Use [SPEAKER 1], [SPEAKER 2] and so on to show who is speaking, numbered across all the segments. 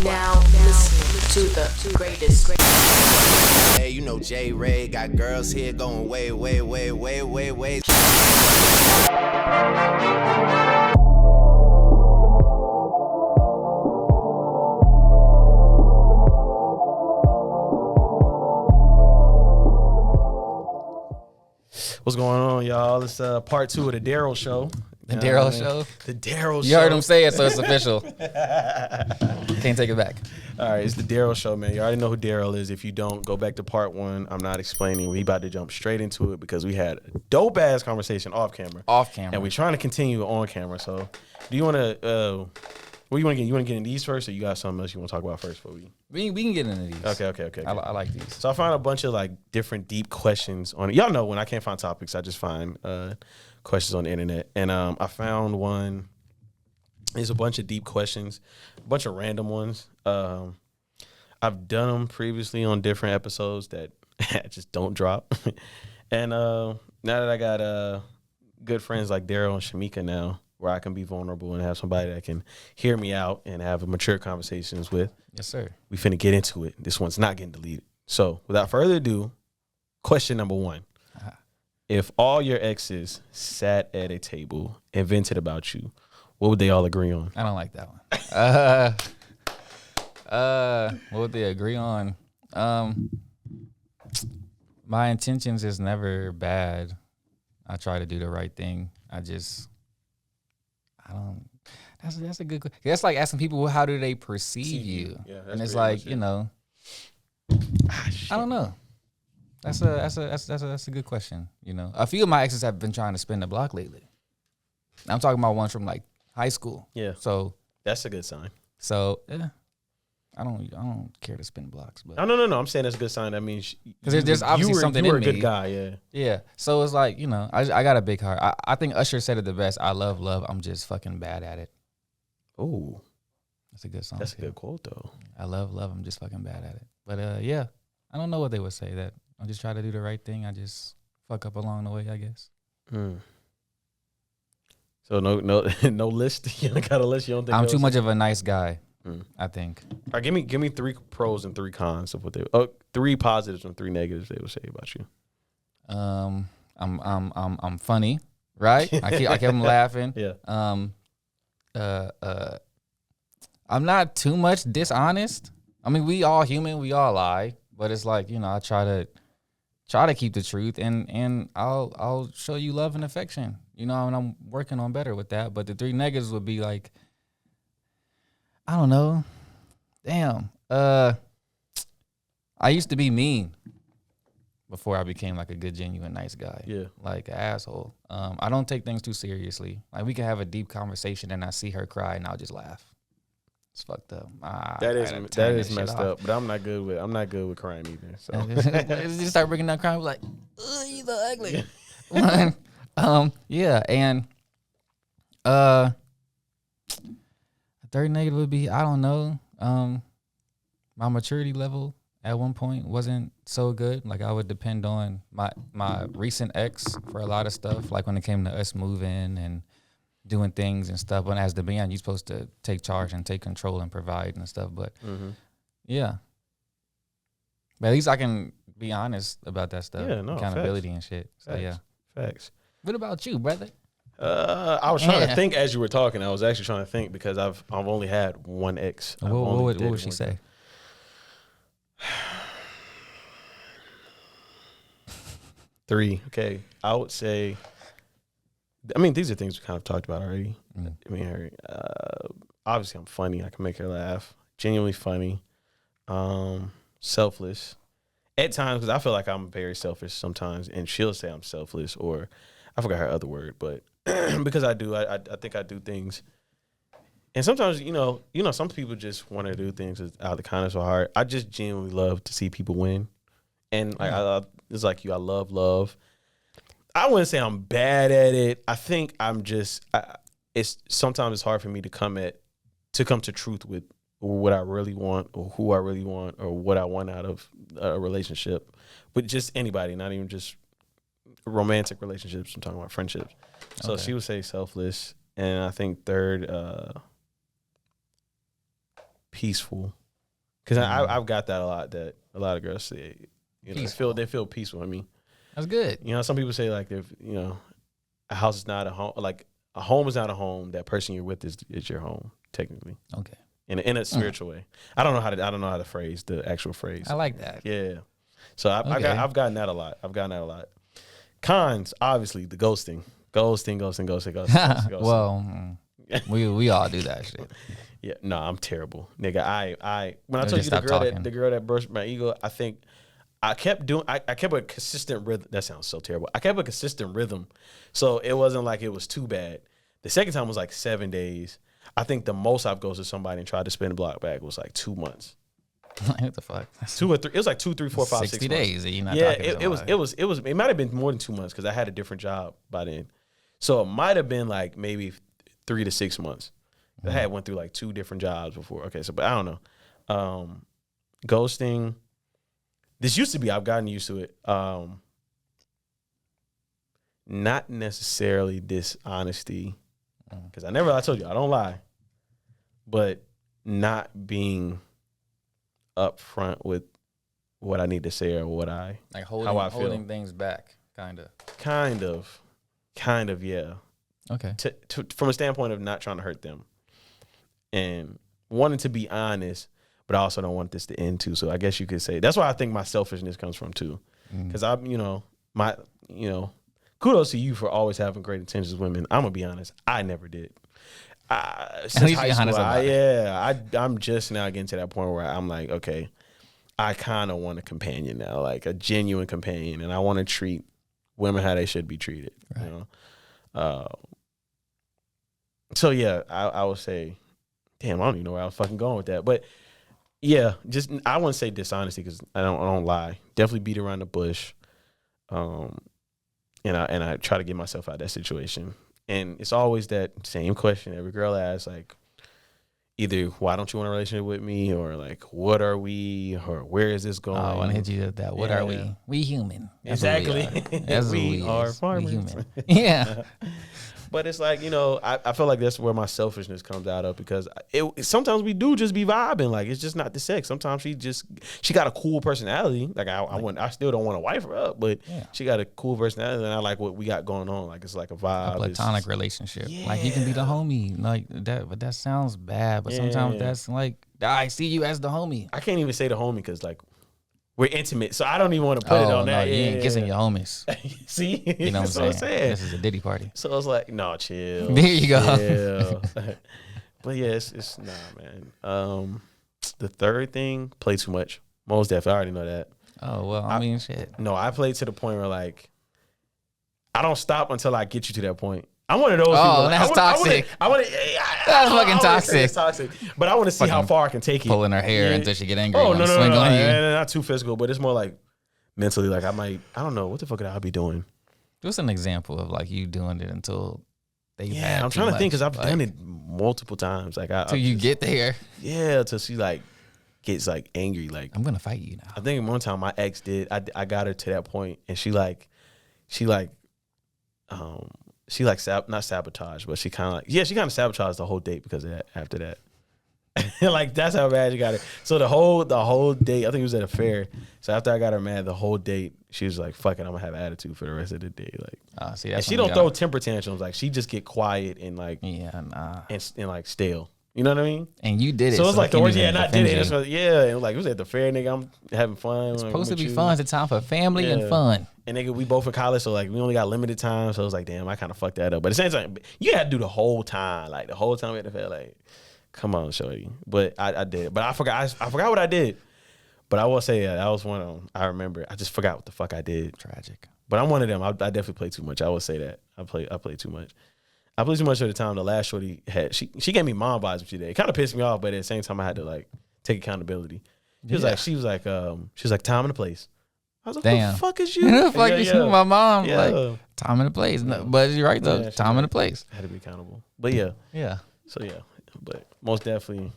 [SPEAKER 1] now listening to the greatest.
[SPEAKER 2] Hey, you know JayRay got girls here going way, way, way, way, way, way.
[SPEAKER 3] What's going on, y'all? It's part 2 of the Darrell show.
[SPEAKER 4] The Darrell show?
[SPEAKER 3] The Darrell show.
[SPEAKER 4] You heard him say it, so it's official. Can't take it back.
[SPEAKER 3] All right, it's the Darrell show, man. You already know who Darrell is. If you don't, go back to part 1. I'm not explaining. We about to jump straight into it because we had a dope-ass conversation off camera.
[SPEAKER 4] Off camera.
[SPEAKER 3] And we're trying to continue on camera. So do you want to what do you want to get? You want to get in these first, or you got something else you want to talk about first?
[SPEAKER 4] We can get into these.
[SPEAKER 3] Okay.
[SPEAKER 4] I like these.
[SPEAKER 3] So I found a bunch of like different deep questions on it. Y'all know when I can't find topics, I just find questions on the internet. And I found one. There's a bunch of deep questions, a bunch of random ones. I've done them previously on different episodes that just don't drop. And now that I got good friends like Darrell and Shamika now, where I can be vulnerable and have somebody that can hear me out and have mature conversations with.
[SPEAKER 4] Yes, sir.
[SPEAKER 3] We finna get into it. This one's not getting deleted. So without further ado, question number 1. Uh-huh. If all your exes sat at a table and vented about you, what would they all agree on?
[SPEAKER 4] I don't like that one. What would they agree on? My intentions is never bad. I try to do the right thing. That's a good question. That's like asking people, well, how do they perceive you? Yeah, and it's like, you know, I don't know. That's a good question. You know, a few of my exes have been trying to spin the block lately. I'm talking about ones from like high school.
[SPEAKER 3] Yeah.
[SPEAKER 4] So
[SPEAKER 3] that's a good sign.
[SPEAKER 4] So yeah, I don't care to spin blocks, but
[SPEAKER 3] no. I'm saying that's a good sign. That means
[SPEAKER 4] because there's obviously something
[SPEAKER 3] you were
[SPEAKER 4] in
[SPEAKER 3] a
[SPEAKER 4] me.
[SPEAKER 3] good guy. Yeah.
[SPEAKER 4] Yeah. So it's like, you know, I got a big heart. I think Usher said it the best. I love love. I'm just fucking bad at it.
[SPEAKER 3] Oh,
[SPEAKER 4] that's a good song.
[SPEAKER 3] That's a good quote though.
[SPEAKER 4] I love love. I'm just fucking bad at it. But yeah, I don't know what they would say. That I just try to do the right thing. I just fuck up along the way, I guess.
[SPEAKER 3] So no list. You don't got a list. You don't think
[SPEAKER 4] I'm too much of a nice guy. I think.
[SPEAKER 3] All right, give me 3 pros and 3 cons of what they. 3 positives and 3 negatives they would say about you.
[SPEAKER 4] I'm funny, right? I keep them laughing.
[SPEAKER 3] Yeah.
[SPEAKER 4] I'm not too much dishonest. I mean, we all human, we all lie, but it's like, you know, I try to keep the truth, and I'll show you love and affection, you know, and I'm working on better with that. But the 3 negatives would be like, I don't know, damn. I used to be mean before I became like a good, genuine, nice guy.
[SPEAKER 3] Yeah.
[SPEAKER 4] Like an asshole. I don't take things too seriously. Like we can have a deep conversation and I see her cry and I'll just laugh. It's fucked up.
[SPEAKER 3] That is messed up. But I'm not good with crying either. So
[SPEAKER 4] just start breaking down crying, like, ugh, you so ugly. Yeah, and third negative would be, I don't know. My maturity level at one point wasn't so good. Like I would depend on my recent ex for a lot of stuff. Like when it came to us moving and doing things and stuff. But as the band, you're supposed to take charge and take control and provide and stuff. But yeah. But at least I can be honest about that stuff.
[SPEAKER 3] Yeah, no,
[SPEAKER 4] accountability
[SPEAKER 3] facts.
[SPEAKER 4] and shit. So
[SPEAKER 3] Facts.
[SPEAKER 4] yeah.
[SPEAKER 3] Facts.
[SPEAKER 4] What about you, brother?
[SPEAKER 3] I was trying to think as you were talking. I was actually trying to think because I've only had one ex.
[SPEAKER 4] What would she say?
[SPEAKER 3] 3. Okay. I would say, I mean, these are things we kind of talked about already. I mean, obviously I'm funny. I can make her laugh. Genuinely funny. Selfless. At times, because I feel like I'm very selfish sometimes, and she'll say I'm selfless, or I forgot her other word, but because I do, I think I do things. And sometimes, you know, some people just want to do things out of the kindness of heart. I just genuinely love to see people win. And like it's like you, I love. I wouldn't say I'm bad at it. I think I'm just. It's sometimes hard for me to come to truth with what I really want, or who I really want, or what I want out of a relationship with just anybody, not even just romantic relationships. I'm talking about friendships. So she would say selfless, and I think third, peaceful. Because I've got that a lot. That a lot of girls say, they feel peaceful. I mean,
[SPEAKER 4] that's good.
[SPEAKER 3] Some people say like if a house is not a home, like a home is not a home. That person you're with is your home technically.
[SPEAKER 4] Okay.
[SPEAKER 3] In a spiritual way. I don't know how to phrase the actual phrase.
[SPEAKER 4] I like that.
[SPEAKER 3] Yeah. So I've gotten that a lot. Cons, obviously, the ghosting. Ghosting.
[SPEAKER 4] Well, we all do that shit.
[SPEAKER 3] Yeah, no, I'm terrible, nigga. I when I told
[SPEAKER 4] just
[SPEAKER 3] you
[SPEAKER 4] stop talking.
[SPEAKER 3] the girl that burst my ego, I think I kept a consistent rhythm. That sounds so terrible. I kept a consistent rhythm, so it wasn't like it was too bad. The second time was like 7 days. I think the most I've ghosted somebody and tried to spin the block back was like 2 months.
[SPEAKER 4] What the fuck?
[SPEAKER 3] 2 or 3. It was like 2, 3, 4, 5, 6
[SPEAKER 4] 60
[SPEAKER 3] months.
[SPEAKER 4] days. You're not
[SPEAKER 3] Yeah,
[SPEAKER 4] talking to
[SPEAKER 3] it was.
[SPEAKER 4] somebody.
[SPEAKER 3] It might have been more than 2 months because I had a different job by then. So it might have been like maybe 3 to 6 months. I had went through like 2 different jobs before. Okay, so but I don't know. Ghosting. This used to be. I've gotten used to it. Not necessarily dishonesty, because I told you I don't lie, but not being upfront with what I need to say or what I
[SPEAKER 4] Like
[SPEAKER 3] how I feel.
[SPEAKER 4] holding things back, kind
[SPEAKER 3] Kind of, yeah.
[SPEAKER 4] Okay.
[SPEAKER 3] From a standpoint of not trying to hurt them and wanting to be honest, but I also don't want this to end too. So I guess you could say that's why I think my selfishness comes from too, because I'm, kudos to you for always having great intentions with women. I'm gonna be honest, I never did. Since high school, I'm just now getting to that point where I'm like, okay, I kind of want a companion now, like a genuine companion, and I want to treat women how they should be treated. Right. So yeah, I would say, damn, I don't even know where I was fucking going with that, but yeah, just I wouldn't say dishonesty because I don't lie. Definitely beat around the bush, and I try to get myself out of that situation. And it's always that same question every girl asks, like, either why don't you want a relationship with me, or like what are we, or where is this going?
[SPEAKER 4] Oh, I want to hit you with that. What are we? We human. That's
[SPEAKER 3] exactly.
[SPEAKER 4] We
[SPEAKER 3] are farmers.
[SPEAKER 4] We human. Yeah.
[SPEAKER 3] But it's like, I feel like that's where my selfishness comes out of, because sometimes we do just be vibing. Like, it's just not the sex. Sometimes she got a cool personality. Like, I still don't want to wife her up, but she got a cool personality, and I like what we got going on. Like, it's like a vibe.
[SPEAKER 4] A platonic relationship. Yeah. Like, you can be the homie. Like, that, but that sounds bad. But sometimes that's like, I see you as the homie.
[SPEAKER 3] I can't even say the homie because, like, we're intimate, so I don't even want to put it on that.
[SPEAKER 4] You ain't kissing your homies.
[SPEAKER 3] See?
[SPEAKER 4] You know what I'm saying? This is a Diddy party.
[SPEAKER 3] So I was like, no, chill.
[SPEAKER 4] There you go.
[SPEAKER 3] But yeah, it's nah, man. The third thing, play too much. Most definitely, I already know that.
[SPEAKER 4] Oh, well, I mean, shit.
[SPEAKER 3] No, I play to the point where, like, I don't stop until I get you to that point. I'm one of those people.
[SPEAKER 4] Oh, that's toxic. That's fucking toxic.
[SPEAKER 3] It's toxic. But I want to see how far I can take it.
[SPEAKER 4] Pulling her hair until she get angry.
[SPEAKER 3] Oh, no,
[SPEAKER 4] swing on you.
[SPEAKER 3] Not too physical, but it's more like mentally. Like, I don't know. What the fuck could I be doing?
[SPEAKER 4] Just an example of, like, you doing it until they've had
[SPEAKER 3] I'm trying to think because I've
[SPEAKER 4] like,
[SPEAKER 3] done it multiple times. Like,
[SPEAKER 4] till you get there.
[SPEAKER 3] Yeah, till she, like, gets, like, angry. Like,
[SPEAKER 4] I'm going to fight you now.
[SPEAKER 3] I think one time my ex did. I got her to that point, and she not sabotage, but she kind of sabotaged the whole date because of that. After that, like, that's how bad she got it. So the whole date, I think it was at a fair. So after I got her mad, the whole date, she was like, "Fuck it, I'm gonna have attitude for the rest of the day." Like, and she don't throw temper tantrums. Like, she just get quiet and like, and like stale. You know what I mean?
[SPEAKER 4] And you did it.
[SPEAKER 3] So it's like the worst. Yeah, and I did it. And like, it was at the fair, nigga. I'm having fun.
[SPEAKER 4] It's supposed to be fun. It's a time for family and fun.
[SPEAKER 3] And nigga, we both in college, so like we only got limited time. So it was like, damn, I kind of fucked that up. But at the same time, you had to do the whole time. Like, the whole time we had to feel like, come on, shorty. But I did it. But I forgot what I did. But I will say that was one of them. I remember. I just forgot what the fuck I did.
[SPEAKER 4] Tragic.
[SPEAKER 3] But I'm one of them. I definitely play too much. I will say that. I play too much. I played too much at the time. The last shorty had she gave me mom vibes when she did. It kind of pissed me off, but at the same time I had to like take accountability. She was like time and a place. I was like,
[SPEAKER 4] damn.
[SPEAKER 3] Who the fuck is you?
[SPEAKER 4] Who the fuck is you? My mom,
[SPEAKER 3] yeah.
[SPEAKER 4] like, time and a place. No, but you're right though. Time and a place.
[SPEAKER 3] I had to be accountable. But yeah.
[SPEAKER 4] Yeah.
[SPEAKER 3] So yeah. But most definitely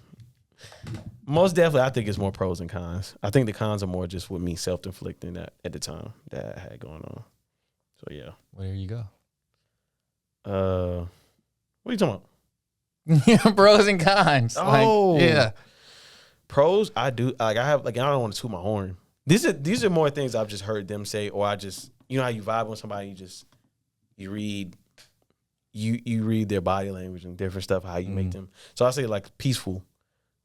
[SPEAKER 3] I think it's more pros than cons. I think the cons are more just with me self-inflicting that at the time that I had going on. So yeah.
[SPEAKER 4] Well, there you go.
[SPEAKER 3] What are you talking about?
[SPEAKER 4] Pros and cons.
[SPEAKER 3] Oh,
[SPEAKER 4] like, yeah.
[SPEAKER 3] Pros, I do like. I have like. I don't want to toot my horn. These are more things I've just heard them say, or I just how you vibe with somebody. You read their body language and different stuff. How you make them. So I say like peaceful,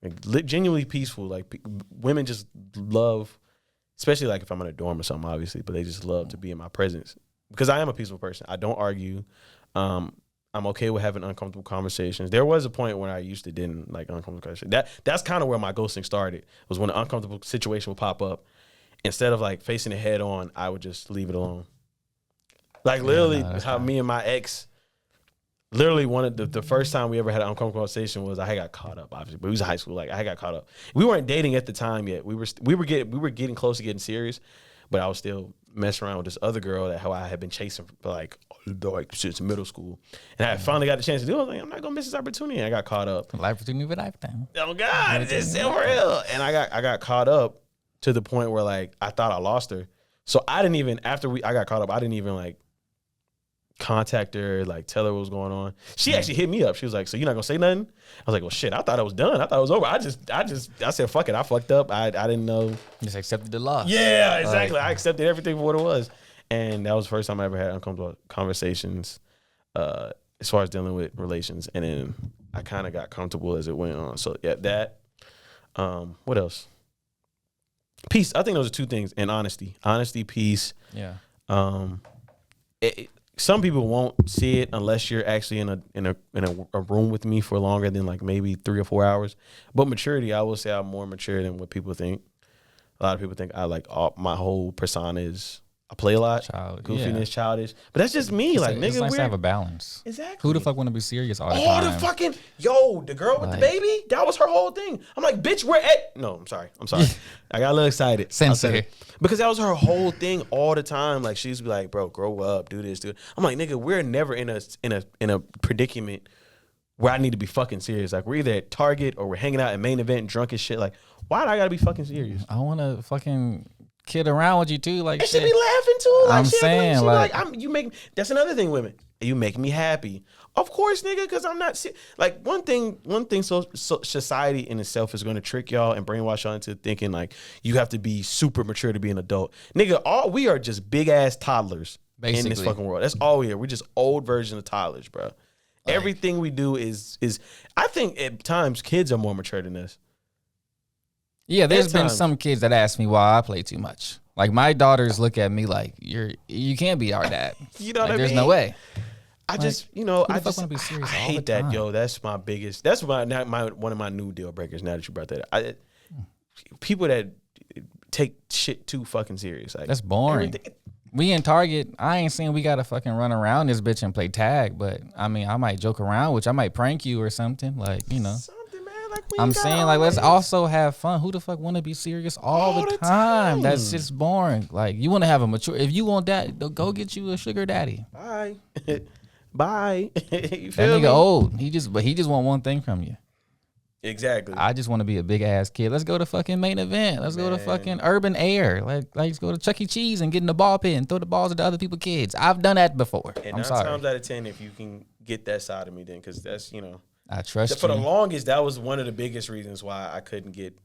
[SPEAKER 3] like, genuinely peaceful. Like women just love, especially like if I'm in a dorm or something, obviously, but they just love to be in my presence because I am a peaceful person. I don't argue. I'm okay with having uncomfortable conversations. There was a point when I used to didn't like uncomfortable conversations. That's kind of where my ghosting started. Was when an uncomfortable situation would pop up. Instead of like facing it head on, I would just leave it alone. Like literally, how me and my ex, literally the first time we ever had an uncomfortable conversation was I had got caught up, obviously, but we was in high school. Like I had got caught up. We weren't dating at the time yet. We were getting close to getting serious, but I was still messing around with this other girl that I had been chasing for like since middle school, and I finally got the chance to do it. I was like, I'm not gonna miss this opportunity. And I got caught up.
[SPEAKER 4] Opportunity of a lifetime.
[SPEAKER 3] Oh God, it's so real. And I got caught up to the point where like I thought I lost her. So I didn't even I got caught up. I didn't even like contact her, like tell her what was going on. She actually hit me up. She was like, "So you're not gonna say nothing?" I was like, "Well, shit. I thought I was done. I thought it was over. I said, fuck it. I fucked up. I didn't know."
[SPEAKER 4] Just accepted the loss.
[SPEAKER 3] Yeah, exactly. I accepted everything for what it was, and that was the first time I ever had uncomfortable conversations, as far as dealing with relations. And then I kind of got comfortable as it went on. So yeah, that. What else? Peace. I think those are two things. And honesty, peace.
[SPEAKER 4] Yeah.
[SPEAKER 3] Some people won't see it unless you're actually in a room with me for longer than like maybe 3 or 4 hours. But maturity, I will say I'm more mature than what people think. A lot of people think I like my whole persona is I play a lot, goofiness, childish. But that's just me. Like, nigga,
[SPEAKER 4] it's nice to have a balance.
[SPEAKER 3] Exactly.
[SPEAKER 4] Who the fuck want to be serious all the time?
[SPEAKER 3] The fucking the girl with the baby, that was her whole thing. I'm like, bitch, we're at. No, I'm sorry. I got a little excited.
[SPEAKER 4] Sensei.
[SPEAKER 3] Because that was her whole thing all the time. Like she's be like, bro, grow up, do this, do it. I'm like, nigga, we're never in a predicament where I need to be fucking serious. Like we're either at Target or we're hanging out at main event drunk as shit. Like, why do I gotta be fucking serious?
[SPEAKER 4] I want to fucking kid around with you too. Like,
[SPEAKER 3] and she be laughing too. Like,
[SPEAKER 4] I'm saying, like
[SPEAKER 3] you make. That's another thing, women. You make me happy. Of course, nigga, because I'm not like one thing. So society in itself is going to trick y'all and brainwash y'all into thinking like you have to be super mature to be an adult, nigga. We are just big ass toddlers in this fucking world. That's all we are. We're just old version of toddlers, bro. Like, everything we do is. I think at times kids are more mature than us.
[SPEAKER 4] Yeah, there's been some kids that ask me why I play too much. Like my daughters look at me like you can't be our dad.
[SPEAKER 3] You know what I mean?
[SPEAKER 4] There's no way.
[SPEAKER 3] I just want to be serious. I hate that, yo. That's my biggest. That's one of my new deal breakers. Now that you brought that up, people that take shit too fucking serious. Like
[SPEAKER 4] that's boring. We in Target. I ain't saying we gotta fucking run around this bitch and play tag, but I mean, I might joke around, which I might prank you or something. Like
[SPEAKER 3] something, man. Like
[SPEAKER 4] I'm saying, like let's also have fun. Who the fuck want to be serious all the time? That's just boring. Like you want to have a mature. If you want that, go get you a sugar daddy.
[SPEAKER 3] Bye. Bye. You
[SPEAKER 4] feel that nigga me? Old. He just want one thing from you.
[SPEAKER 3] Exactly.
[SPEAKER 4] I just want to be a big ass kid. Let's go to fucking main event. Let's go to fucking urban air. Let's go to Chuck E. Cheese and get in the ball pit and throw the balls at the other people's kids. I've done that before.
[SPEAKER 3] And
[SPEAKER 4] I'm sorry.
[SPEAKER 3] 9 times out of 10, if you can get that side of me, then because that's
[SPEAKER 4] I trust you.
[SPEAKER 3] For the longest, that was one of the biggest reasons why I couldn't get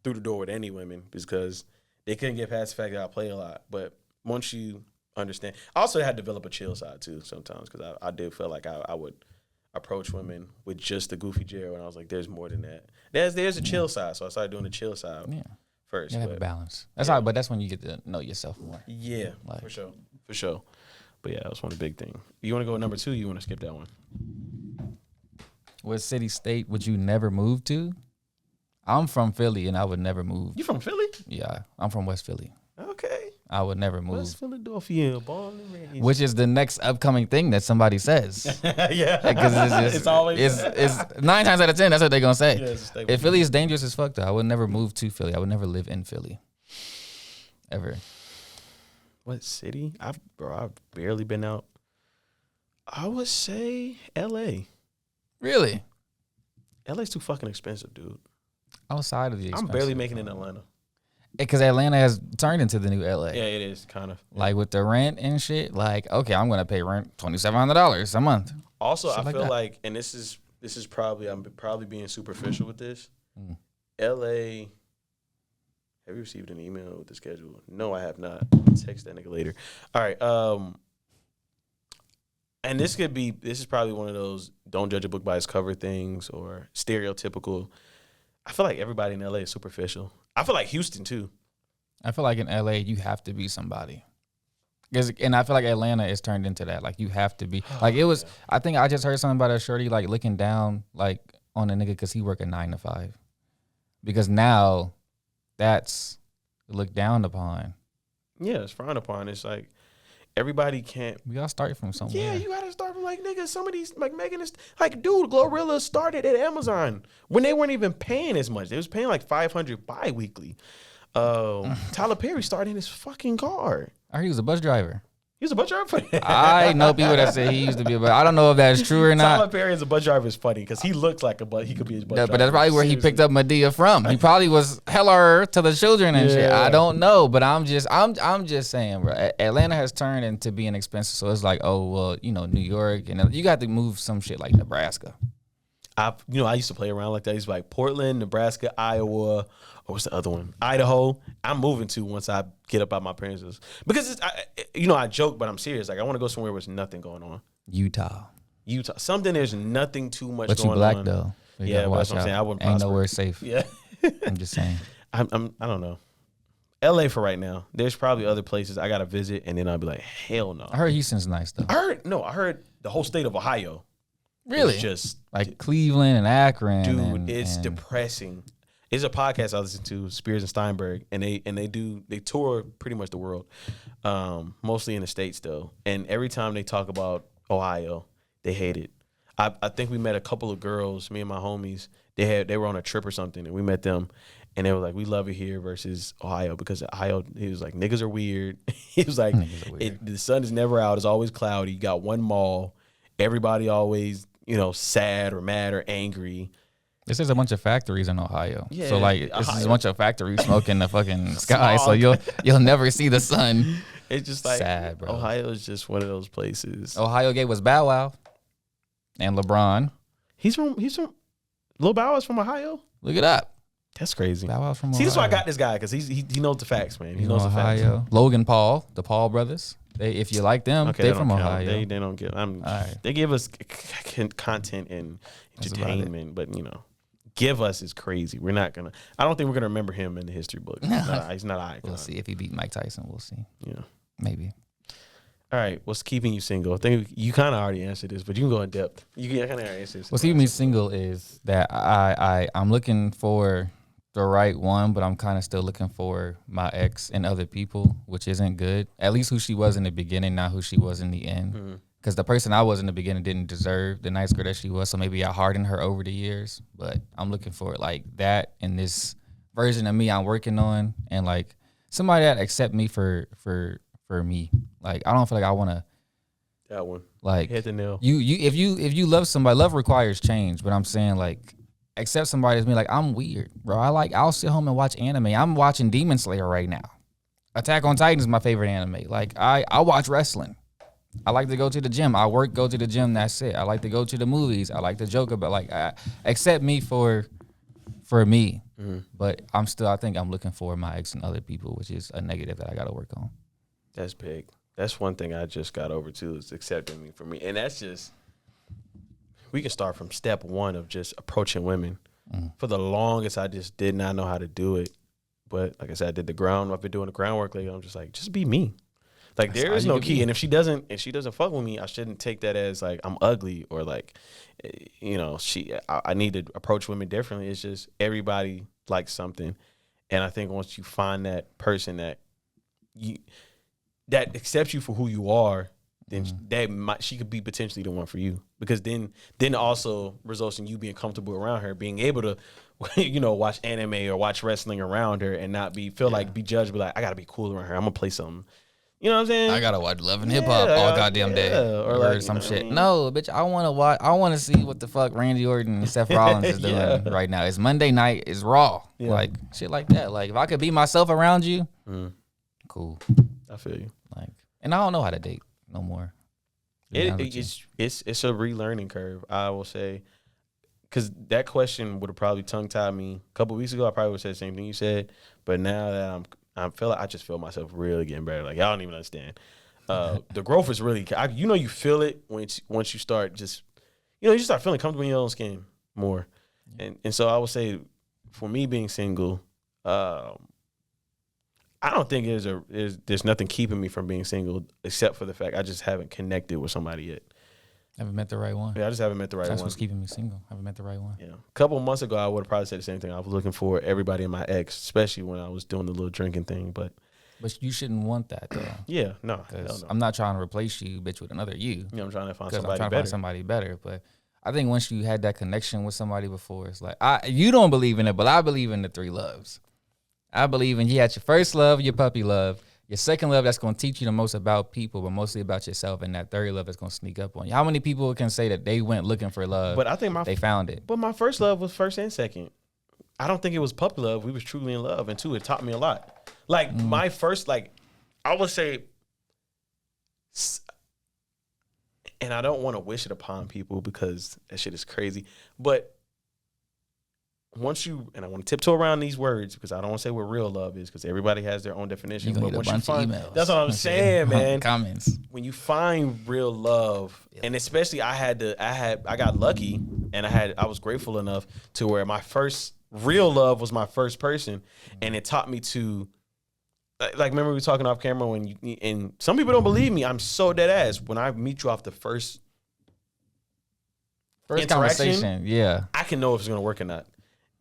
[SPEAKER 3] through the door with any women because they couldn't get past the fact that I play a lot. But once you understand, I also had to develop a chill side too sometimes because I did feel like I would approach women with just the goofy JayRay, and I was like, there's more than that. There's a chill side, so I started doing the chill side first.
[SPEAKER 4] You have a balance. That's how, but that's when you get to know yourself more.
[SPEAKER 3] Yeah, for sure. But yeah, that was one of the big things. You want to go number 2? You want to skip that one?
[SPEAKER 4] What city, state would you never move to? I'm from Philly, and I would never move.
[SPEAKER 3] You from Philly?
[SPEAKER 4] Yeah, I'm from West Philly.
[SPEAKER 3] Okay.
[SPEAKER 4] I would never move.
[SPEAKER 3] West Philadelphia, born and raised.
[SPEAKER 4] Which is the next upcoming thing that somebody says.
[SPEAKER 3] Yeah.
[SPEAKER 4] Because
[SPEAKER 3] it's always
[SPEAKER 4] it's 9 times out of 10, that's what they're going to say.
[SPEAKER 3] Yeah,
[SPEAKER 4] if Philly is dangerous as fuck, though, I would never move to Philly. I would never live in Philly. Ever.
[SPEAKER 3] What city? I've barely been out. I would say L.A.
[SPEAKER 4] Really?
[SPEAKER 3] L.A.'s too fucking expensive, dude.
[SPEAKER 4] Outside of the expensive.
[SPEAKER 3] I'm barely making it in Atlanta.
[SPEAKER 4] Because Atlanta has turned into the new LA.
[SPEAKER 3] Yeah, it is kind of.
[SPEAKER 4] Like with the rent and shit. Like, okay, I'm gonna pay rent $2,700 a month.
[SPEAKER 3] Also, shit I feel like, and this is probably I'm probably being superficial with this. LA. Have you received an email with the schedule? No, I have not. Text that nigga later. All right. And this is probably one of those don't judge a book by its cover things or stereotypical. I feel like everybody in LA is superficial. I feel like Houston too.
[SPEAKER 4] I feel like in LA you have to be somebody. And I feel like Atlanta is turned into that. Like you have to be. Like it was. I think I just heard something about a shorty like looking down like on a nigga because he working 9 to 5. Because now that's looked down upon.
[SPEAKER 3] Yeah, it's frowned upon. It's like everybody can't.
[SPEAKER 4] We gotta start from somewhere.
[SPEAKER 3] Yeah, you gotta start from like niggas. Some of these like Megan is like, dude, Glorilla started at Amazon when they weren't even paying as much. They was paying like $500 bi-weekly. Tyler Perry started in his fucking car.
[SPEAKER 4] I heard he was a bus driver.
[SPEAKER 3] He was a bus driver.
[SPEAKER 4] I know people that say he used to be a bus. I don't know if that's true or not.
[SPEAKER 3] Tyler Perry as a bus driver is funny because he looks like a bus. He could be a bus driver.
[SPEAKER 4] But that's probably where he picked up Medea from. He probably was hella to the children and shit. I don't know, but I'm just saying, bro. Atlanta has turned into being expensive, so it's like, oh well, New York, and you got to move some shit like Nebraska.
[SPEAKER 3] I used to play around like that. He's like Portland, Nebraska, Iowa, or what's the other one? Idaho. I'm moving to once I get up out my parents' house. Because I joke, but I'm serious. Like I want to go somewhere where there's nothing going on.
[SPEAKER 4] Utah.
[SPEAKER 3] Something there's nothing too much
[SPEAKER 4] but
[SPEAKER 3] going on.
[SPEAKER 4] But you black though. So
[SPEAKER 3] yeah, but that's what I'm saying. I wouldn't
[SPEAKER 4] ain't nowhere safe.
[SPEAKER 3] Yeah.
[SPEAKER 4] I'm just saying.
[SPEAKER 3] I don't know. LA for right now. There's probably other places I gotta visit, and then I'll be like, hell no.
[SPEAKER 4] I heard Houston's nice though.
[SPEAKER 3] I heard the whole state of Ohio.
[SPEAKER 4] Really?
[SPEAKER 3] Just
[SPEAKER 4] like Cleveland and Akron.
[SPEAKER 3] Dude, it's depressing. It's a podcast I listen to, Spears and Steinberg, and they tour pretty much the world, mostly in the States though. And every time they talk about Ohio, they hate it. I think we met a couple of girls, me and my homies. They were on a trip or something, and we met them, and they were like, "We love it here versus Ohio because Ohio." He was like, "Niggas are weird." He was like, "The sun is never out; it's always cloudy. You got one mall. Everybody always." Sad or mad or angry.
[SPEAKER 4] This is a bunch of factories in Ohio.
[SPEAKER 3] Yeah,
[SPEAKER 4] so like this is a bunch of factories smoke in the fucking sky. So you'll never see the sun.
[SPEAKER 3] It's just like
[SPEAKER 4] sad, bro.
[SPEAKER 3] Ohio is just one of those places.
[SPEAKER 4] Ohio gave us Bow Wow and LeBron.
[SPEAKER 3] He's from Lil Bow Wow's from Ohio?
[SPEAKER 4] Look it up.
[SPEAKER 3] That's crazy.
[SPEAKER 4] Bow Wow's from Ohio.
[SPEAKER 3] See, that's why I got this guy because he knows the facts, man. He knows the facts.
[SPEAKER 4] Logan Paul, the Paul brothers. If you like them, they from Ohio.
[SPEAKER 3] They don't give. They give us content and entertainment, but give us is crazy. We're not gonna. I don't think we're gonna remember him in the history book. He's not an icon.
[SPEAKER 4] We'll see if he beat Mike Tyson. We'll see.
[SPEAKER 3] Yeah,
[SPEAKER 4] maybe.
[SPEAKER 3] All right. What's keeping you single? I think you kind of already answered this, but you can go in depth. You can kind of answer this.
[SPEAKER 4] What's keeping me single is that I'm looking for the right one, but I'm kind of still looking for my ex and other people, which isn't good. At least who she was in the beginning, not who she was in the end. Because the person I was in the beginning didn't deserve the nice girl that she was. So maybe I hardened her over the years. But I'm looking for like that in this version of me I'm working on, and like somebody that accept me for me. Like I don't feel like I want to.
[SPEAKER 3] That one.
[SPEAKER 4] Like
[SPEAKER 3] hit the nail.
[SPEAKER 4] If you love somebody, love requires change. But I'm saying like. Accept somebody as me, like I'm weird, bro. I'll sit home and watch anime. I'm watching Demon Slayer right now. Attack on Titan is my favorite anime. Like I watch wrestling. I like to go to the gym. Go to the gym. That's it. I like to go to the movies. I like to joke about accept me for me. But I think I'm looking for my ex and other people, which is a negative that I got to work on.
[SPEAKER 3] That's big. That's one thing I just got over too, is accepting me for me, and that's just. We can start from step one of just approaching women. For the longest, I just did not know how to do it. But like I said, I've been doing the groundwork lately. I'm just like, just be me. Like there is no key. And if she doesn't fuck with me, I shouldn't take that as like I'm ugly or like, I need to approach women differently. It's just everybody likes something. And I think once you find that person that accepts you for who you are, then she could be potentially the one for you, because then also results in you being comfortable around her, being able to, watch anime or watch wrestling around her and not be judged, be like, I gotta be cool around her. I'm gonna play something. You know what I'm saying?
[SPEAKER 4] I gotta watch Love and Hip Hop all goddamn day, or like some shit. No, bitch, I want to see what the fuck Randy Orton and Seth Rollins is doing right now. It's Monday night. It's Raw, like shit like that. Like if I could be myself around you, cool.
[SPEAKER 3] I feel you.
[SPEAKER 4] Like, and I don't know how to date no more.
[SPEAKER 3] It's a relearning curve. I will say, because that question would have probably tongue tied me a couple weeks ago. I probably would have said the same thing you said, but now that I feel like I just feel myself really getting better. Like y'all don't even understand. The growth is really, you feel it once you start just, you start feeling comfortable in your own skin more, and so I would say, for me being single, I don't think there's nothing keeping me from being single except for the fact I just haven't connected with somebody yet.
[SPEAKER 4] Haven't met the right one.
[SPEAKER 3] Yeah, I just haven't met the right one.
[SPEAKER 4] That's what's keeping me single. Haven't met the right one.
[SPEAKER 3] Yeah. A couple of months ago, I would have probably said the same thing. I was looking for everybody in my ex, especially when I was doing the little drinking thing. But
[SPEAKER 4] you shouldn't want that, though.
[SPEAKER 3] Yeah, no.
[SPEAKER 4] I'm not trying to replace you, bitch, with another you.
[SPEAKER 3] Yeah, I'm trying to find
[SPEAKER 4] somebody better. But I think once you had that connection with somebody before, it's like, you don't believe in it, but I believe in the three loves. I believe in you had your first love, your puppy love. Your second love that's going to teach you the most about people, but mostly about yourself, and that third love that's going to sneak up on you. How many people can say that they went looking for love,
[SPEAKER 3] but I think
[SPEAKER 4] they found it?
[SPEAKER 3] But my first love was first and second. I don't think it was puppy love. We was truly in love, and two, it taught me a lot. Like my first, I would say, and I don't want to wish it upon people because that shit is crazy, but once you, and I want to tiptoe around these words because I don't want to say what real love is because everybody has their own definition. But once you find, that's what I'm saying, man.
[SPEAKER 4] Comments.
[SPEAKER 3] When you find real love, and especially I got lucky, and I was grateful enough to where my first real love was my first person, and it taught me to, like, remember we were talking off camera and some people don't believe me. I'm so dead ass when I meet you off the first
[SPEAKER 4] conversation. Yeah,
[SPEAKER 3] I can know if it's gonna work or not.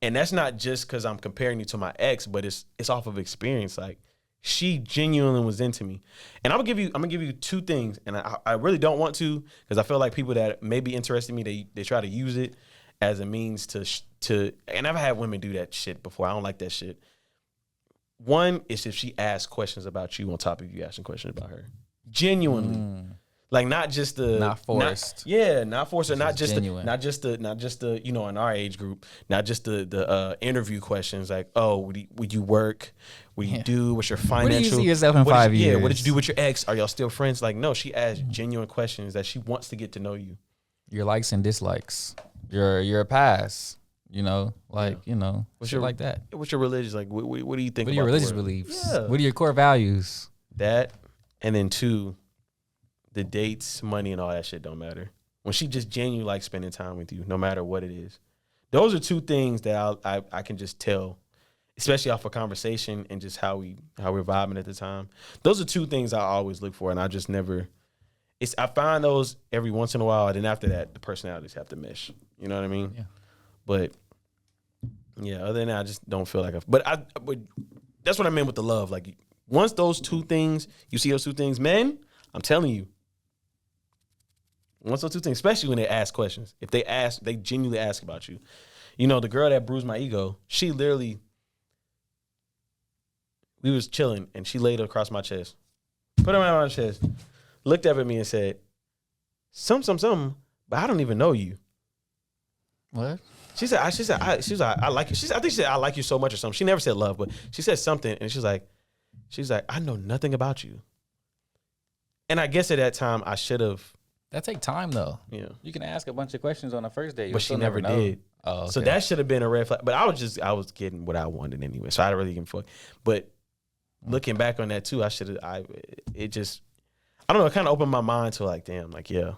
[SPEAKER 3] And that's not just because I'm comparing you to my ex, but it's off of experience. Like, she genuinely was into me. And I'm gonna give you two things, and I really don't want to because I feel like people that may be interested in me, they try to use it as a means to. And I've had women do that shit before. I don't like that shit. One is if she asks questions about you on top of you asking questions about her, genuinely. Like not just the
[SPEAKER 4] not forced,
[SPEAKER 3] not forced, or not just the in our age group, not just the interview questions like, oh, would you work, what do you do, what's your financial,
[SPEAKER 4] where do you see yourself in 5 years?
[SPEAKER 3] Yeah, what did you do with your ex? Are y'all still friends? Like, no, she asked genuine questions that she wants to get to know you,
[SPEAKER 4] your likes and dislikes, your past, what's your like that.
[SPEAKER 3] What's your religious like? What do you think?
[SPEAKER 4] What are your religious beliefs?
[SPEAKER 3] Yeah.
[SPEAKER 4] What are your core values?
[SPEAKER 3] That, and then two. The dates, money, and all that shit don't matter. When she just genuinely likes spending time with you, no matter what it is. Those are two things that I can just tell, especially off a conversation and just how we're vibing at the time. Those are two things I always look for, and I just never. I find those every once in a while, and then after that, the personalities have to mesh. You know what I mean?
[SPEAKER 4] Yeah.
[SPEAKER 3] But yeah, other than that, I just don't feel like But that's what I meant with the love. Like once those two things, you see those two things, men, I'm telling you. Once those two things, especially when they ask questions. If they genuinely ask about you. The girl that bruised my ego, she literally, we was chilling and she laid across my chest. Put her around my chest, looked up at me and said, something, but I don't even know you.
[SPEAKER 4] What?
[SPEAKER 3] She said, I like you. I think she said, I like you so much or something. She never said love, but she said something and she's like, I know nothing about you. And I guess at that time I should have.
[SPEAKER 4] That take time though.
[SPEAKER 3] Yeah.
[SPEAKER 4] You can ask a bunch of questions on the first date,
[SPEAKER 3] but she never did.
[SPEAKER 4] Oh, okay.
[SPEAKER 3] So that should have been a red flag. But I was getting what I wanted anyway. So I didn't really give a fuck. But looking back on that too, I don't know, it kind of opened my mind to like, damn, like, yeah,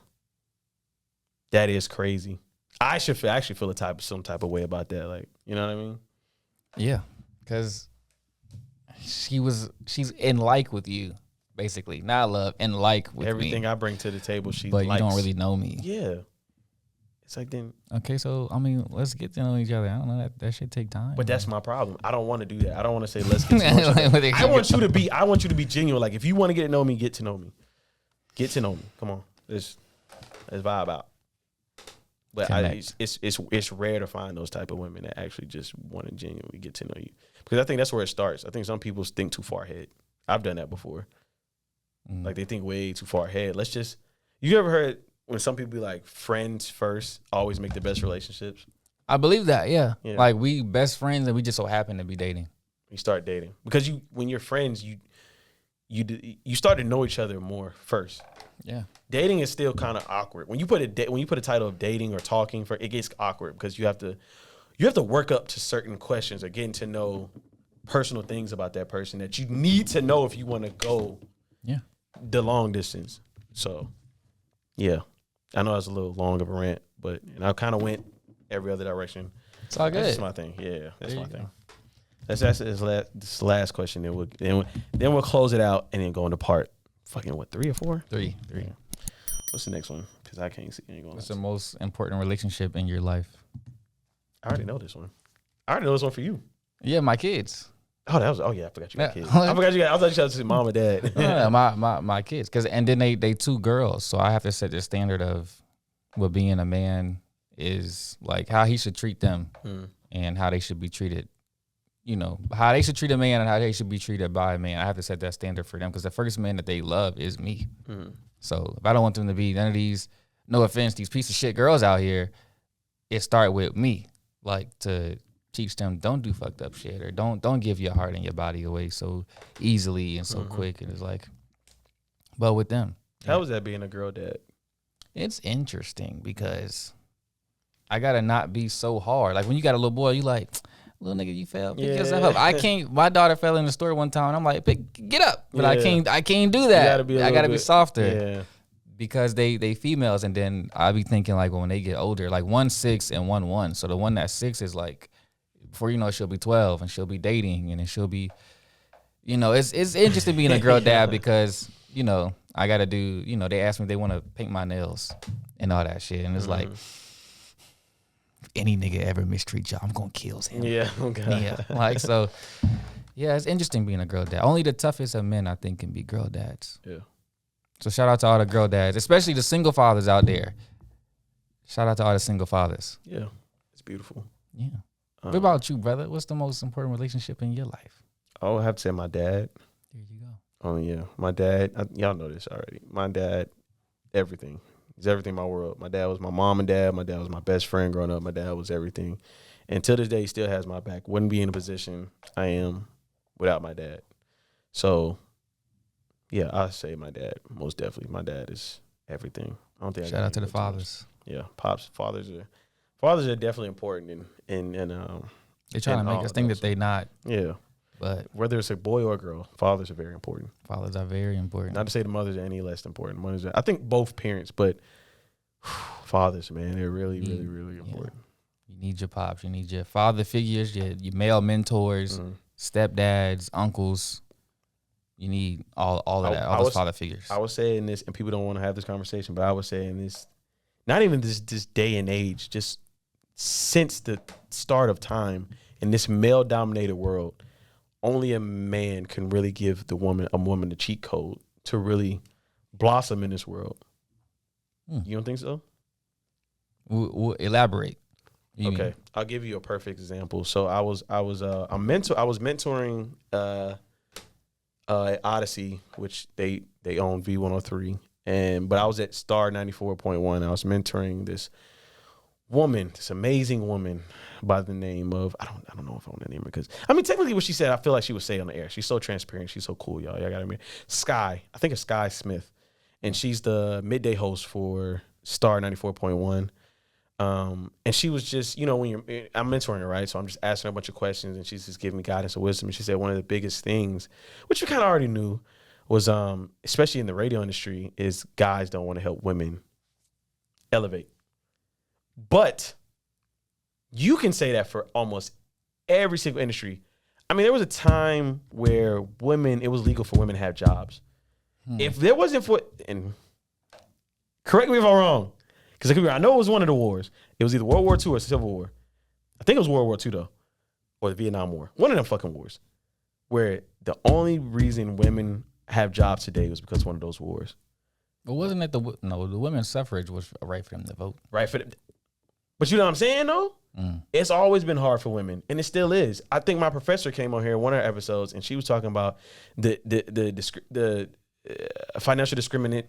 [SPEAKER 3] that is crazy. I should actually feel some type of way about that. Like, you know what I mean?
[SPEAKER 4] Yeah. Because she's in like with you. Basically, not love and like with
[SPEAKER 3] everything
[SPEAKER 4] me.
[SPEAKER 3] I bring to the table. She
[SPEAKER 4] but
[SPEAKER 3] likes.
[SPEAKER 4] You don't really know me.
[SPEAKER 3] Yeah, it's like then.
[SPEAKER 4] Okay, so I mean, let's get to know each other. I don't know that shit take time.
[SPEAKER 3] But that's my problem. I don't want to do that. I don't want to say let's get to know each other. I want you to be genuine. Like if you want to get to know me, get to know me. Get to know me. Come on, let's vibe out. But it's rare to find those type of women that actually just want to genuinely get to know you because I think that's where it starts. I think some people think too far ahead. I've done that before. Like they think way too far ahead. You ever heard when some people be like friends first always make the best relationships?
[SPEAKER 4] I believe that, yeah. Like we best friends and we just so happen to be dating.
[SPEAKER 3] You start dating. Because when you're friends, you start to know each other more first.
[SPEAKER 4] Yeah.
[SPEAKER 3] Dating is still kind of awkward. When you put a title of dating or talking for it gets awkward because you have to work up to certain questions or getting to know personal things about that person that you need to know if you want to go the long distance. So, yeah. I know that's a little long of a rant, but I kind of went every other direction.
[SPEAKER 4] It's all good.
[SPEAKER 3] That's my thing. Yeah, that's my thing. That's this last question. Then we'll close it out and then go into part fucking what 3 or 4?
[SPEAKER 4] 3.
[SPEAKER 3] Yeah. What's the next one? Because I can't see any going.
[SPEAKER 4] What's the most important relationship in your life?
[SPEAKER 3] I already know this one. I already know this one for you.
[SPEAKER 4] Yeah, my kids.
[SPEAKER 3] Oh, I forgot you got kids. I thought you had to say mom and dad.
[SPEAKER 4] Yeah, my kids. And then they 2 girls, so I have to set the standard of what being a man is like, how he should treat them and how they should be treated. You know, how they should treat a man and how they should be treated by a man. I have to set that standard for them because the first man that they love is me. So if I don't want them to be none of these, no offense, these piece of shit girls out here, it start with me. Like to teach them, don't do fucked up shit or don't give your heart and your body away so easily and so quick. And it's like, but with them.
[SPEAKER 3] How was that being a girl dad?
[SPEAKER 4] It's interesting because I gotta not be so hard. Like when you got a little boy, you like, little nigga, you fell. Pick yourself up. I can't. My daughter fell in the store one time, and I'm like, get up. But I can't do that. I gotta be softer.
[SPEAKER 3] Yeah.
[SPEAKER 4] Because they females, and then I be thinking like when they get older, like 1 6 and 1 1. So the one that's 6 is like, before you know, she'll be 12 and she'll be dating, and then she'll be, you know, it's interesting being a girl dad because you know I gotta do. You know, they ask me if they want to paint my nails and all that shit, and it's like. Any nigga ever mistreat y'all, I'm gonna kill him.
[SPEAKER 3] Yeah, okay.
[SPEAKER 4] Yeah, like so. Yeah, it's interesting being a girl dad. Only the toughest of men, I think, can be girl dads.
[SPEAKER 3] Yeah.
[SPEAKER 4] So shout out to all the girl dads, especially the single fathers out there. Shout out to all the single fathers.
[SPEAKER 3] Yeah, it's beautiful.
[SPEAKER 4] Yeah. What about you, brother? What's the most important relationship in your life?
[SPEAKER 3] I would have to say my dad.
[SPEAKER 4] There you go.
[SPEAKER 3] Oh yeah, my dad. Y'all know this already. My dad, everything. He's everything in my world. My dad was my mom and dad. My dad was my best friend growing up. My dad was everything. And to this day, he still has my back. Wouldn't be in the position I am without my dad. So, yeah, I say my dad. Most definitely. My dad is everything. I don't think.
[SPEAKER 4] Shout out to the fathers.
[SPEAKER 3] Yeah, fathers are definitely important in
[SPEAKER 4] They're trying to make us think that they not.
[SPEAKER 3] Yeah. But whether it's a boy or a girl, fathers are very important.
[SPEAKER 4] Fathers are very important.
[SPEAKER 3] Not to say the mothers are any less important. I think both parents, but fathers, man, they're really, really, really important.
[SPEAKER 4] You need your pops. You need your father figures, your male mentors, stepdads, uncles. You need all of that, all those father figures.
[SPEAKER 3] I was saying this, and people don't want to have this conversation, but I was saying this, not even this day and age, just since the start of time in this male-dominated world, only a man can really give a woman the cheat code to really blossom in this world. You don't think so?
[SPEAKER 4] We'll elaborate.
[SPEAKER 3] Okay, I'll give you a perfect example. So I was mentoring Odyssey, which they own V103, but I was at Star 94.1. I was mentoring this amazing woman by the name of I don't know if I want to name her because I mean technically what she said I feel like she would say on the air. She's so transparent. She's so cool, y'all. Y'all got to meet Sky. I think it's Sky Smith, and she's the midday host for Star 94.1. And she was just, you know, I'm mentoring her, right? So I'm just asking her a bunch of questions, and she's just giving me guidance and wisdom. And she said one of the biggest things, which we kind of already knew, was especially in the radio industry, is guys don't want to help women elevate. But you can say that for almost every single industry. I mean, there was a time where it was legal for women to have jobs. If there wasn't and correct me if I'm wrong, because I know it was one of the wars. It was either World War II or Civil War. I think it was World War II, though, or the Vietnam War. One of them fucking wars, where the only reason women have jobs today was because of one of those wars.
[SPEAKER 4] But wasn't it the women's suffrage was a right for them to vote?
[SPEAKER 3] Right for them. But you know what I'm saying, though? It's always been hard for women, and it still is. I think my professor came on here in one of her episodes, and she was talking about the financial discrimination.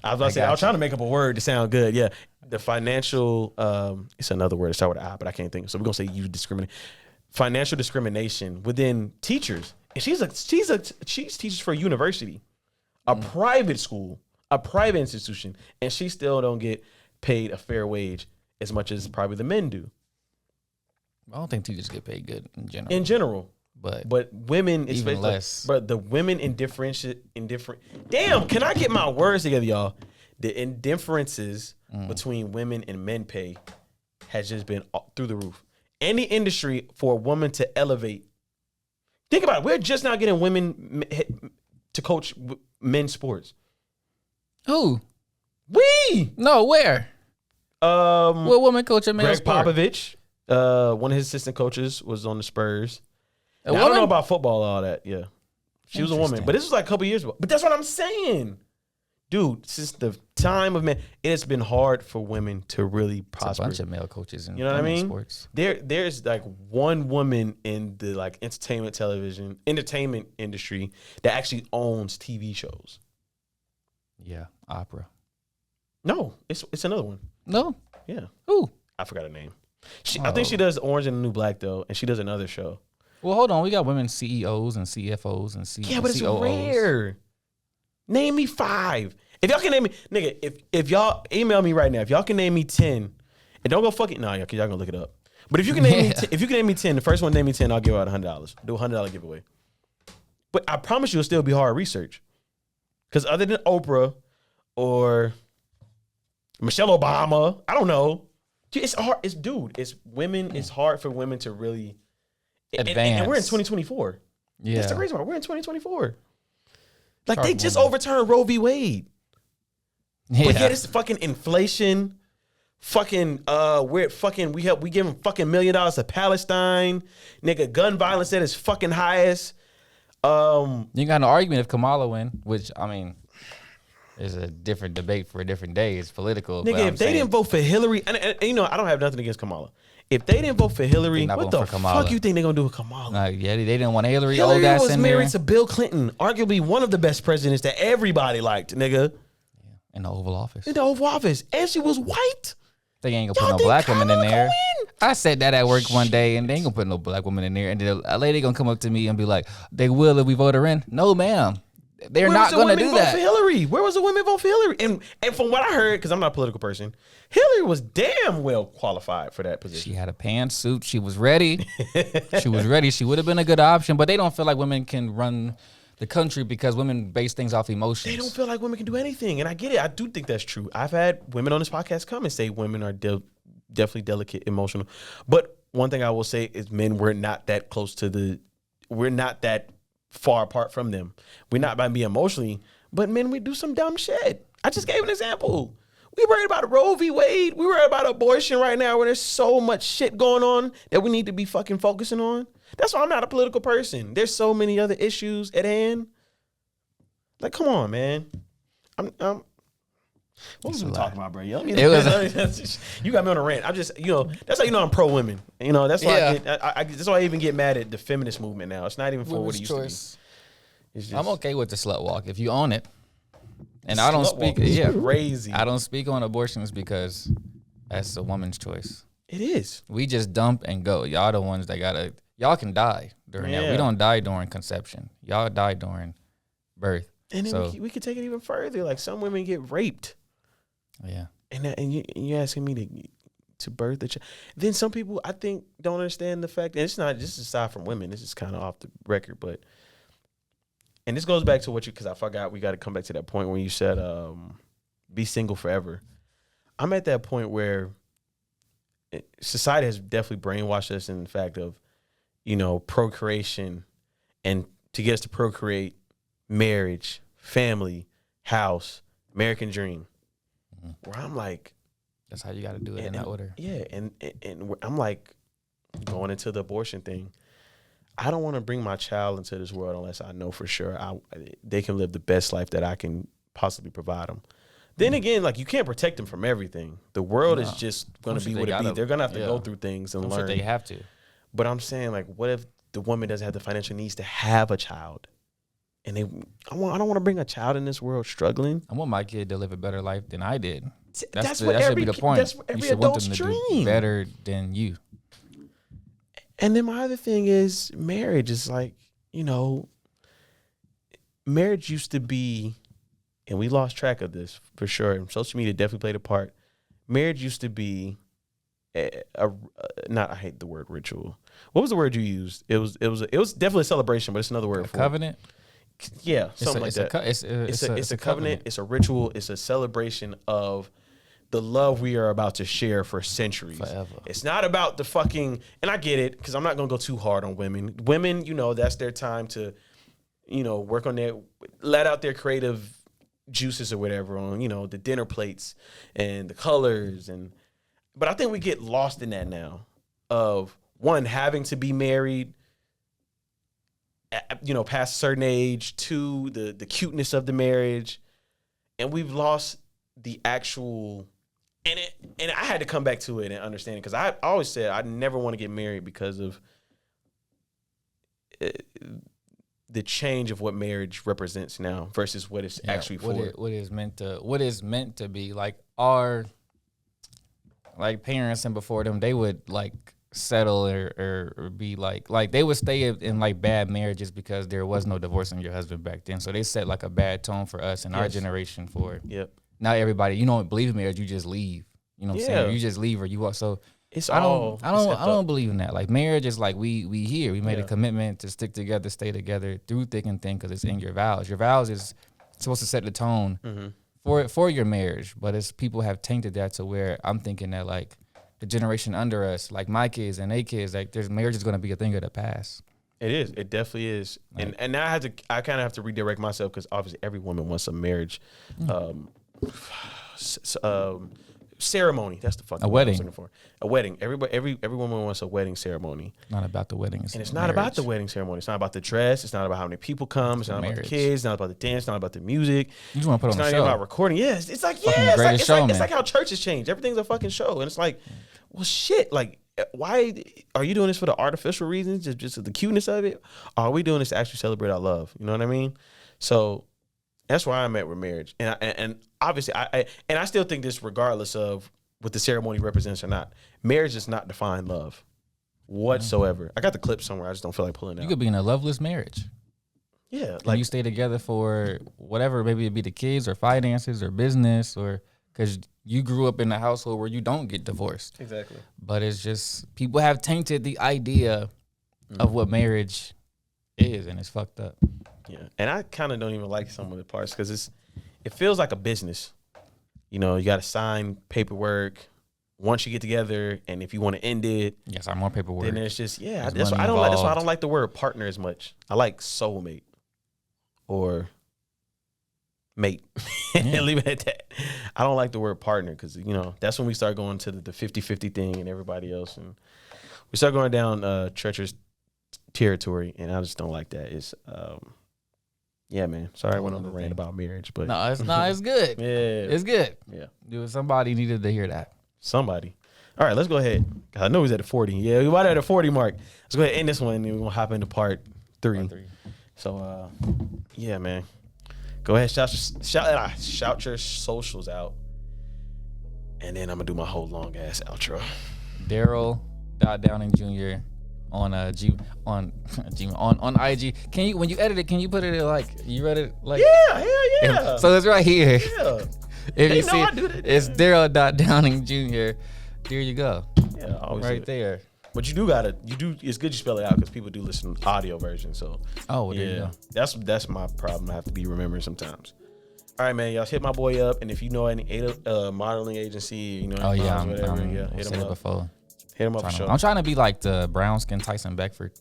[SPEAKER 3] I was about to say, I was trying to make up a word to sound good. Yeah. The financial, it's another word to start with an I, but I can't think. So we're going to say you discriminate. Financial discrimination within teachers And she teaches for a university, a private school, a private institution, and she still don't get paid a fair wage as much as probably the men do.
[SPEAKER 4] I don't think teachers get paid good in general.
[SPEAKER 3] But women,
[SPEAKER 4] even less.
[SPEAKER 3] But the women Damn, can I get my words together, y'all? The indifferences between women and men pay has just been through the roof. Any industry for a woman to elevate. Think about it. We're just now getting women to coach men's sports.
[SPEAKER 4] Who?
[SPEAKER 3] We.
[SPEAKER 4] No, where? What woman coach a men's
[SPEAKER 3] Greg
[SPEAKER 4] sport?
[SPEAKER 3] Popovich, one of his assistant coaches, was on the Spurs.
[SPEAKER 4] A
[SPEAKER 3] Now, I don't know
[SPEAKER 4] woman?
[SPEAKER 3] about football, all that. Yeah, she was a woman,
[SPEAKER 4] Interesting.
[SPEAKER 3] but this was like a couple years ago. But that's what I'm saying, dude. Since the time of men, it has been hard for women to really
[SPEAKER 4] It's a
[SPEAKER 3] prosper.
[SPEAKER 4] bunch of male coaches in
[SPEAKER 3] You know what I
[SPEAKER 4] women's
[SPEAKER 3] mean?
[SPEAKER 4] sports.
[SPEAKER 3] There's like one woman in the like entertainment industry that actually owns TV shows.
[SPEAKER 4] Yeah, opera.
[SPEAKER 3] No, it's another one.
[SPEAKER 4] No,
[SPEAKER 3] Yeah,
[SPEAKER 4] who?
[SPEAKER 3] I forgot her name. I think she does Orange and the New Black though, and she does another show.
[SPEAKER 4] Well, hold on. We got women CEOs and CFOs and COOs.
[SPEAKER 3] Yeah, but it's rare. Name me 5. If y'all can name me, nigga, if y'all email me right now, if y'all can name me 10, and don't go fucking y'all gonna look it up. But if you can name me, if you can name me 10, the first one name me 10, I'll give out $100. Do a $100 giveaway. But I promise you, it'll still be hard research. Because other than Oprah or Michelle Obama, I don't know. It's hard. It's women. It's hard for women to really
[SPEAKER 4] Advance.
[SPEAKER 3] And we're in 2024.
[SPEAKER 4] Yeah.
[SPEAKER 3] That's the reason why we're in 2024. Like
[SPEAKER 4] Hard
[SPEAKER 3] they just
[SPEAKER 4] women.
[SPEAKER 3] overturned Roe v. Wade.
[SPEAKER 4] Yeah.
[SPEAKER 3] But yet it's fucking inflation. Fucking we giving fucking $1 million to Palestine. Nigga, gun violence at its fucking highest.
[SPEAKER 4] You got no argument if Kamala win, which I mean is a different debate for a different day. It's political.
[SPEAKER 3] Nigga, if they didn't vote for Hillary, and you know, I don't have nothing against Kamala. If they didn't vote for Hillary,
[SPEAKER 4] They're not
[SPEAKER 3] what the
[SPEAKER 4] voting for Kamala.
[SPEAKER 3] fuck you think they're gonna do with Kamala?
[SPEAKER 4] yeah, they didn't want Hillary.
[SPEAKER 3] Hillary
[SPEAKER 4] old ass
[SPEAKER 3] was
[SPEAKER 4] in
[SPEAKER 3] married
[SPEAKER 4] there
[SPEAKER 3] to Bill Clinton, arguably one of the best presidents that everybody liked, nigga,
[SPEAKER 4] in the Oval Office.
[SPEAKER 3] in the Oval Office. And she was white.
[SPEAKER 4] They ain't gonna
[SPEAKER 3] Y'all
[SPEAKER 4] put no
[SPEAKER 3] think
[SPEAKER 4] black women in
[SPEAKER 3] Kamala
[SPEAKER 4] there.
[SPEAKER 3] gonna win?
[SPEAKER 4] I said that at work one day, and they ain't gonna put no black woman in there. And then a lady gonna come up to me and be like, "They will if we vote her in." No, ma'am. They're
[SPEAKER 3] Where
[SPEAKER 4] not
[SPEAKER 3] was the
[SPEAKER 4] gonna
[SPEAKER 3] women
[SPEAKER 4] do
[SPEAKER 3] vote
[SPEAKER 4] that.
[SPEAKER 3] for Hillary? Where was the women vote for Hillary? And from what I heard, because I'm not a political person, Hillary was damn well qualified for that position.
[SPEAKER 4] She had a pantsuit. She was ready. She was ready. She would have been a good option, but they don't feel like women can run the country because women base things off emotions.
[SPEAKER 3] They don't feel like women can do anything, and I get it. I do think that's true. I've had women on this podcast come and say women are definitely delicate, emotional. But one thing I will say is men, we're not that far apart from them. We're not by being emotionally, but men, we do some dumb shit. I just gave an example. We worried about Roe v. Wade. We worried about abortion right now where there's so much shit going on that we need to be fucking focusing on. That's why I'm not a political person. There's so many other issues at hand. Like, come on, man. What was we talking about, bro? You got me on a rant. I'm just, that's how you know I'm pro women. That's why that's why I even get mad at the feminist movement now. It's not even for what it used to be. It's just,
[SPEAKER 4] I'm okay with the slut walk if you own it. And I don't speak.
[SPEAKER 3] Yeah, crazy.
[SPEAKER 4] I don't speak on abortions because that's a woman's choice.
[SPEAKER 3] It is.
[SPEAKER 4] We just dump and go. Y'all the ones that y'all can die during that. We don't die during conception. Y'all die during birth.
[SPEAKER 3] And then we could take it even further. Like some women get raped.
[SPEAKER 4] Yeah.
[SPEAKER 3] And you're asking me to birth a child. Then some people, I think, don't understand the fact, and it's not just aside from women, this is kind of off the record, but, and this goes back to because I forgot, we got to come back to that point when you said, be single forever. I'm at that point where society has definitely brainwashed us in the fact of, procreation, and to get us to procreate, marriage, family, house, American dream. Where I'm like,
[SPEAKER 4] that's how you got to do it in that order.
[SPEAKER 3] Yeah, and I'm like, going into the abortion thing, I don't want to bring my child into this world unless I know for sure they can live the best life that I can possibly provide them. Then again, like, you can't protect them from everything. The world is just going to be what it be. They're going to have to go through things and learn.
[SPEAKER 4] Sure they have to.
[SPEAKER 3] But I'm saying, like, what if the woman doesn't have the financial needs to have a child? And I don't want to bring a child in this world struggling.
[SPEAKER 4] I want my kid to live a better life than I did.
[SPEAKER 3] That
[SPEAKER 4] should be the point.
[SPEAKER 3] That's what every adult's dream.
[SPEAKER 4] Do better than you.
[SPEAKER 3] And then my other thing is marriage is like, marriage used to be, and we lost track of this for sure. And social media definitely played a part. Marriage used to be not, I hate the word ritual. What was the word you used? It was definitely a celebration, but it's another word for
[SPEAKER 4] covenant.
[SPEAKER 3] Yeah, something like that. It's a covenant. It's a ritual. It's a celebration of the love we are about to share for centuries.
[SPEAKER 4] Forever.
[SPEAKER 3] It's not about the fucking, and I get it, because I'm not going to go too hard on women. Women, that's their time to, work on let out their creative juices or whatever on, the dinner plates and the colors. But I think we get lost in that now of, one, having to be married, past a certain age, two, the cuteness of the marriage. And we've lost the actual, and I had to come back to it and understand it, because I always said I never want to get married because of the change of what marriage represents now versus what it's actually for.
[SPEAKER 4] What is meant to be. Like our parents and before them, they would settle or be like they would stay in bad marriages because there was no divorcing your husband back then. So they set a bad tone for us and our generation for not everybody. You don't believe in marriage, you just leave. You know what I'm saying? You just leave or you walk. So I don't believe in that. Like marriage is we here. We made a commitment to stick together, stay together through thick and thin because it's in your vows. Your vows is supposed to set the tone for your marriage. But as people have tainted that to where I'm thinking that the generation under us, my kids and their kids, there's marriage is going to be a thing of the past.
[SPEAKER 3] It is. It definitely is. And now I kind of have to redirect myself because obviously every woman wants a marriage ceremony. That's the fucking word I was looking for. A wedding. Every woman wants a wedding ceremony.
[SPEAKER 4] Not about the wedding.
[SPEAKER 3] It's not about the wedding ceremony. It's not about the dress. It's not about how many people come. It's not about the kids. It's not about the dance. It's not about the music.
[SPEAKER 4] You just want to put on a show.
[SPEAKER 3] It's not even about recording. Yeah, it's like how churches change. Everything's a fucking show. And it's well, shit. Why are you doing this for the artificial reasons? Just the cuteness of it? Or are we doing this to actually celebrate our love? You know what I mean? So that's where I'm at with marriage. And obviously, I still think this regardless of what the ceremony represents or not. Marriage does not define love whatsoever. I got the clip somewhere. I just don't feel like pulling it out.
[SPEAKER 4] You could be in a loveless marriage.
[SPEAKER 3] Yeah.
[SPEAKER 4] You stay together for whatever, maybe it'd be the kids or finances or business or because you grew up in a household where you don't get divorced.
[SPEAKER 3] Exactly.
[SPEAKER 4] But it's just, people have tainted the idea of what marriage is, and it's fucked up.
[SPEAKER 3] Yeah. And I kind of don't even like some of the parts because it feels like a business. You got to sign paperwork once you get together, and if you want to end it,
[SPEAKER 4] yes, I'm more paperwork.
[SPEAKER 3] Then it's just that's why I don't like. That's why I don't like the word partner as much. I like soulmate or mate. Leave it at that. I don't like the word partner because that's when we start going to the 50-50 thing and everybody else, and we start going down treacherous territory, and I just don't like that. It's yeah, man. Sorry I went on a rant about marriage, but
[SPEAKER 4] it's good.
[SPEAKER 3] Yeah,
[SPEAKER 4] it's good.
[SPEAKER 3] Yeah,
[SPEAKER 4] somebody needed to hear that.
[SPEAKER 3] Somebody. All right, let's go ahead. I know he's at a 40. Yeah, we might at a 40 mark. Let's go ahead and end this one, and we're gonna hop into part three. So, yeah, man. Go ahead, shout your socials out, and then I'm gonna do my whole long ass outro.
[SPEAKER 4] Darrell Downing Jr. on on IG. Can you, when you edit it, can you put it you read it
[SPEAKER 3] Yeah, hell yeah.
[SPEAKER 4] So it's right here.
[SPEAKER 3] Yeah.
[SPEAKER 4] If you see it's Darrell Downing Jr. There you go.
[SPEAKER 3] Yeah, always
[SPEAKER 4] right there.
[SPEAKER 3] But it's good you spell it out because people do listen to the audio version. So
[SPEAKER 4] there you go.
[SPEAKER 3] That's my problem. I have to be remembering sometimes. All right, man. Y'all hit my boy up, and if you know any modeling agency, whatever, hit him up.
[SPEAKER 4] Before.
[SPEAKER 3] Hit him up for sure.
[SPEAKER 4] I'm trying to be like the brown skin Tyson Beckford.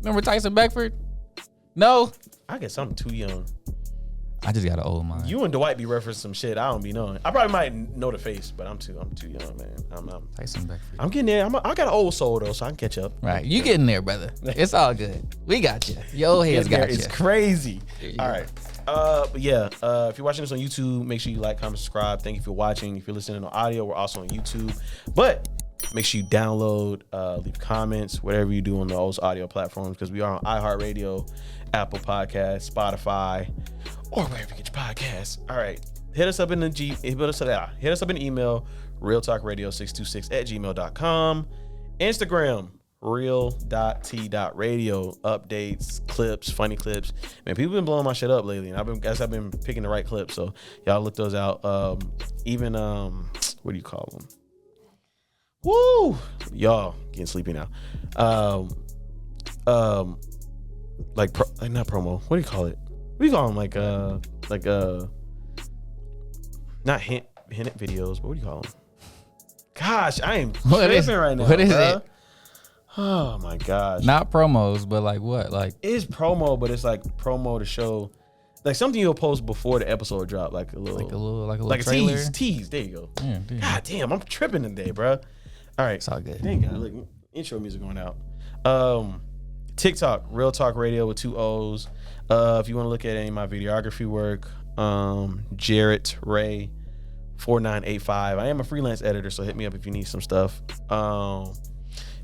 [SPEAKER 4] Remember Tyson Beckford? No.
[SPEAKER 3] I guess I'm too young.
[SPEAKER 4] I just got an old mind.
[SPEAKER 3] You and Dwight be referencing some shit I don't be knowing. I probably might know the face, but I'm too young, man. I'm
[SPEAKER 4] Tyson Beckford.
[SPEAKER 3] I'm getting there. I got an old soul though, so I can catch up.
[SPEAKER 4] Right, you getting there, brother. It's all good. We got you. Your old head's got you.
[SPEAKER 3] It's crazy. All right. But yeah, if you're watching this on YouTube, make sure you like, comment, subscribe. Thank you for watching. If you're listening on audio, we're also on YouTube. But make sure you download, leave comments, whatever you do on those audio platforms, because we are on iHeartRadio, Apple Podcasts, Spotify, or wherever you get your podcasts. All right. Hit us up in the email, realtalkradio626@gmail.com. Instagram, real.t.radio, updates, clips, funny clips. Man, people been blowing my shit up lately, and I've been picking the right clips. So y'all look those out. Even what do you call them? Woo! Y'all getting sleepy now. Like not promo. What do you call it? What do you call them? Like not hint videos, but what do you call them? Gosh, I am tripping right now.
[SPEAKER 4] What is
[SPEAKER 3] bruh.
[SPEAKER 4] it?
[SPEAKER 3] Oh my gosh.
[SPEAKER 4] Not promos, but like what? Like
[SPEAKER 3] it's promo, but it's like promo to show like something you'll post before the episode drop, like a
[SPEAKER 4] trailer.
[SPEAKER 3] tease. There you go.
[SPEAKER 4] Yeah,
[SPEAKER 3] God damn, I'm tripping today, bro. All right,
[SPEAKER 4] it's all good.
[SPEAKER 3] Thank God. Look, intro music going out. TikTok, Real Talk Radio with 2 O's. If you want to look at any of my videography work, JayRay 4985. I am a freelance editor, so hit me up if you need some stuff.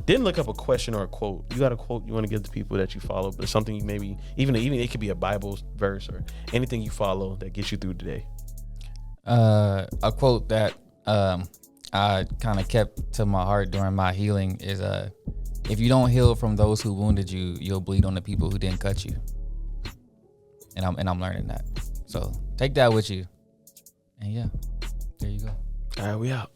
[SPEAKER 3] Didn't look up a question or a quote. You got a quote you want to give to people that you follow, but something you maybe even it could be a Bible verse or anything you follow that gets you through today.
[SPEAKER 4] A quote that I kind of kept to my heart during my healing is if you don't heal from those who wounded you, you'll bleed on the people who didn't cut you. And I'm learning that. So take that with you. And yeah, there you go.
[SPEAKER 3] All right, we out.